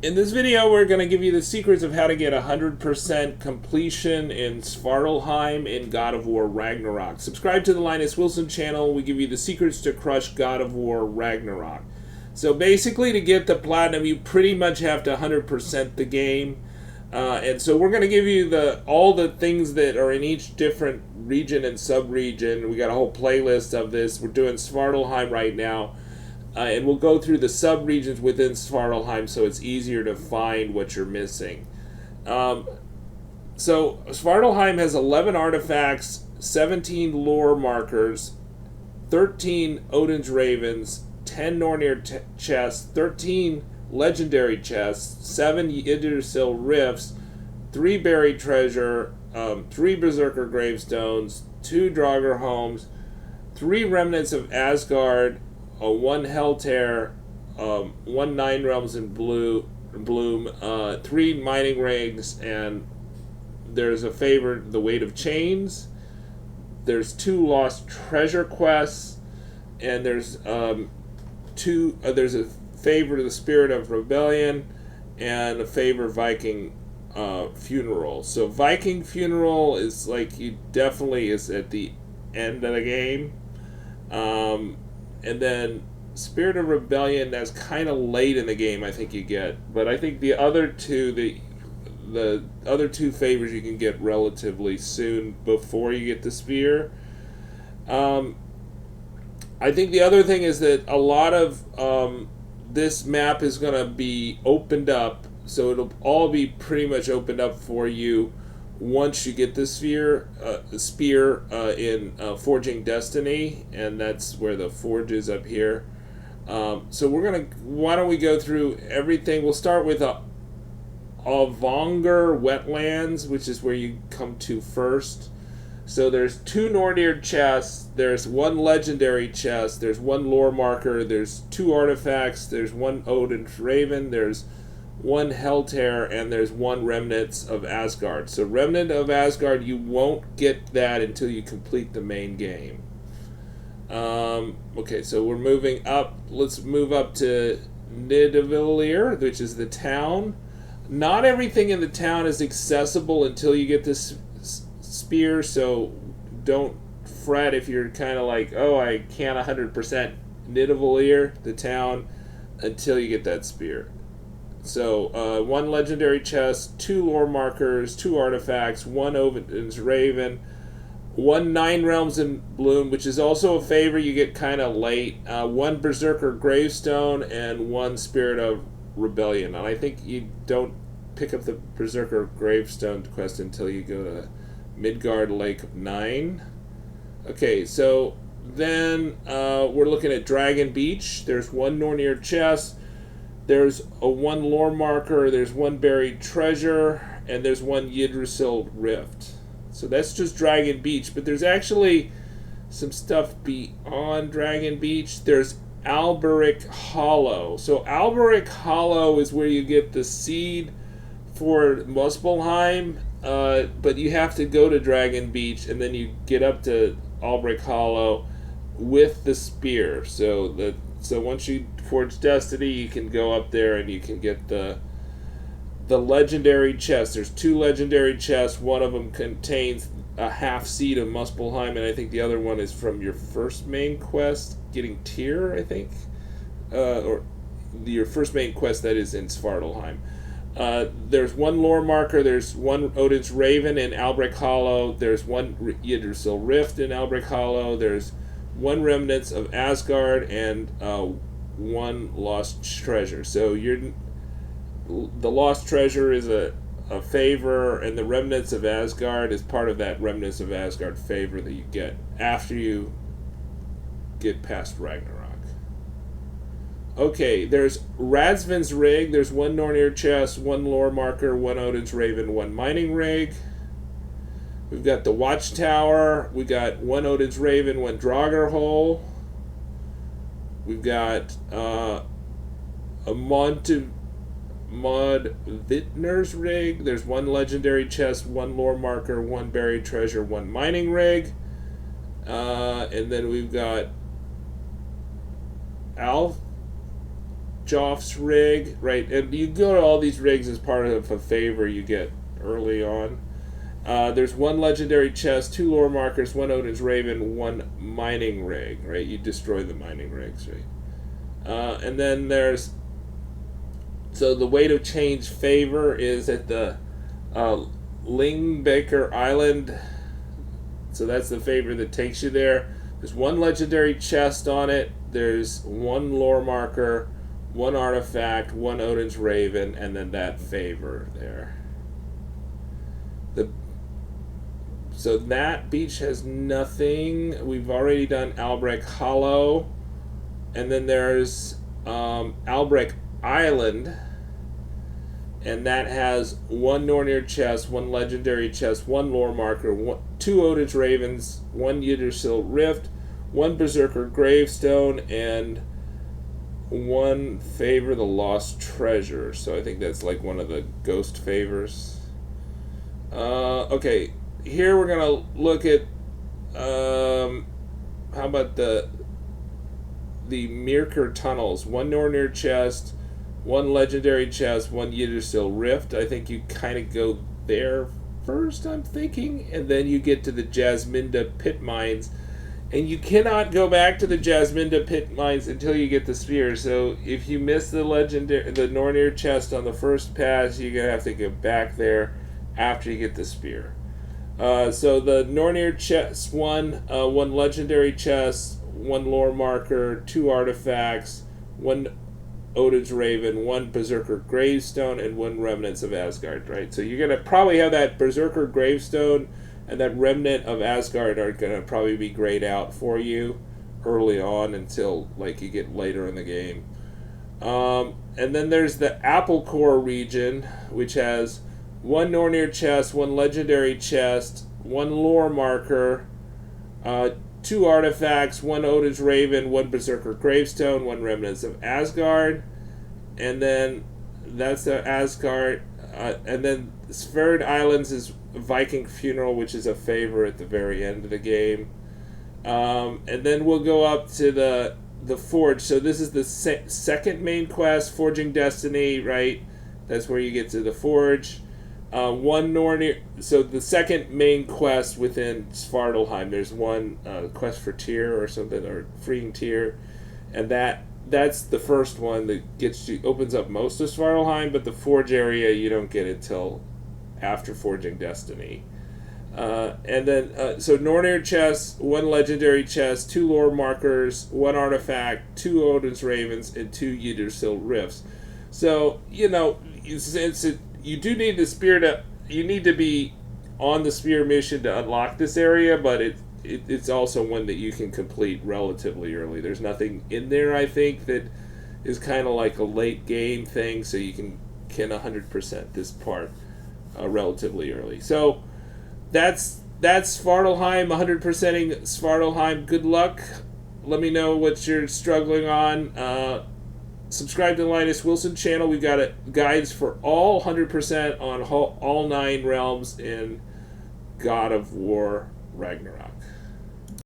In this video, we're going to give you the secrets of how to get 100% completion in Svartelheim in God of War Ragnarok. Subscribe to the Linus Wilson channel. We give you the secrets to crush God of War Ragnarok. So basically, to get the platinum, you pretty much have to 100% the game. And so we're going to give you all the things that are in each different region and sub-region. We got a whole playlist of this. We're doing Svartelheim right now. And we'll go through the sub-regions within Svartelheim so it's easier to find what you're missing. So Svartelheim has 11 artifacts, 17 lore markers, 13 Odin's Ravens, 10 Nornir chests, 13 legendary chests, 7 Yggdrasil rifts, 3 buried treasure, 3 berserker gravestones, 2 Draugr homes, 3 remnants of Asgard, 1 Helltear, 1 Nine Realms in Bloom, 3 mining rigs, and there's a favorite, the Weight of Chains. There's 2 lost treasure quests, and there's there's a favor, the Spirit of Rebellion, and a favor, Viking Funeral. So Viking Funeral is like, you definitely is at the end of the game. And then Spirit of Rebellion, that's kind of late in the game, I think you get. But I think the other two, the other 2 favors you can get relatively soon before you get the spear. I think the other thing is that a lot of this map is going to be opened up, so it'll all be pretty much opened up for you once you get the spear in Forging Destiny, and that's where the forge is up here. So why don't we go through everything? We'll start with Alvanger Wetlands, which is where you come to first. So there's 2 Nornir chests, there's 1 legendary chest, there's 1 lore marker, there's 2 artifacts, there's 1 Odin's Raven, there's 1 Helltear, and there's 1 Remnants of Asgard. So Remnant of Asgard, you won't get that until you complete the main game. Okay, so we're moving up. Let's move up to Nidavellir, which is the town. Not everything in the town is accessible until you get this spear, so don't fret if you're kind of like, oh, I can't 100% Nidavellir, the town, until you get that spear. So 1 legendary chest, 2 lore markers, 2 artifacts, 1 Odin's Raven, 1 Nine Realms in Bloom, which is also a favor you get kind of late, 1 berserker gravestone, and 1 Spirit of Rebellion. And I think you don't pick up the berserker gravestone quest until you go to Midgard Lake 9. Okay, so then we're looking at Dragon Beach. There's 1 Nornir chest, there's a 1 lore marker, there's 1 buried treasure, and there's 1 Yggdrasil rift. So that's just Dragon Beach, but there's actually some stuff beyond Dragon Beach. There's Alberic Hollow. So Alberic Hollow is where you get the seed for Muspelheim, but you have to go to Dragon Beach, and then you get up to Alberic Hollow with the spear. So once you forge Destiny, you can go up there and you can get the legendary chest. There's 2 legendary chests. One of them contains a half seed of Muspelheim, and I think the other one is from your first main quest, getting Tyr, I think, or your first main quest that is in Svartelheim. There's 1 lore marker, there's 1 Odin's Raven in Alberic Hollow, there's 1 Yggdrasil Rift in Alberic Hollow, there's 1 Remnants of Asgard, and 1 Lost Treasure. So the Lost Treasure is a favor, and the Remnants of Asgard is part of that Remnants of Asgard favor that you get after you get past Ragnarok. Okay, there's Radsvin's Rig. There's 1 Nornir chest, 1 lore marker, 1 Odin's Raven, 1 mining rig. We've got the Watchtower. We got 1 Odin's Raven, 1 Draugr hole. We've got a Mod Vintner's Rig. There's 1 legendary chest, 1 lore marker, 1 buried treasure, 1 mining rig. And then we've got Joff's rig, right? And you go to all these rigs as part of a favor you get early on. There's 1 legendary chest, 2 lore markers, 1 Odin's Raven, 1 mining rig, right? You destroy the mining rigs, right? And then there's... So the way to change favor is at the Lingbaker Island. So that's the favor that takes you there. There's 1 legendary chest on it. There's 1 lore marker, 1 artifact, 1 Odin's Raven, and then that favor there. So that beach has nothing. We've already done Albrecht Hollow. And then there's Albrecht Island. And that has 1 Nornir chest, 1 legendary chest, 1 lore marker, 2 Odin's Ravens, 1 Yggdrasil Rift, 1 Berserker Gravestone, and 1 favor the Lost Treasure. So I think that's like one of the ghost favors. Okay, here we're gonna look at how about the Mirker tunnels. 1 Nornir chest, 1 legendary chest, 1 Yggdrasil Rift. I think you kind of go there first, I'm thinking, and then you get to the Jasminda pit mines, and you cannot go back to the Jasminda pit mines until you get the spear. So if you miss the Nornir chest on the first pass, you're gonna have to go back there after you get the spear. So the Nornir chest, 1 legendary chest, 1 lore marker, 2 artifacts, 1 Odin's Raven, 1 Berserker Gravestone, and 1 Remnants of Asgard, right? So you're going to probably have that Berserker Gravestone and that Remnant of Asgard are going to probably be grayed out for you early on until like you get later in the game. And then there's the Apple Core region, which has 1 Nornir chest, 1 legendary chest, 1 lore marker, 2 artifacts, 1 Odin's Raven, 1 Berserker Gravestone, 1 Remnants of Asgard, and then that's the Asgard, and then Sverred Islands is Viking Funeral, which is a favor at the very end of the game, and then we'll go up to the Forge. So this is the second main quest, Forging Destiny, right? That's where you get to the Forge. 1 Nornir. So the second main quest within Svartelheim, there's 1 quest for Tyr or something, or freeing Tyr, and that's the first one that gets you, opens up most of Svartelheim, but the Forge area you don't get until after Forging Destiny. And then so Nornir chests, 1 legendary chest, 2 lore markers, 1 artifact, 2 Odin's Ravens, and 2 Yggdrasil Rifts. So you do need the spear you need to be on the spear mission to unlock this area, but it's also one that you can complete relatively early. There's nothing in there, I think, that is kind of like a late game thing, so you can 100% this part relatively early. So that's Svartelheim, 100%ing Svartelheim. Good luck. Let me know what you're struggling on. Subscribe to the Linus Wilson channel. We've got guides for all 100% on all 9 realms in God of War Ragnarok.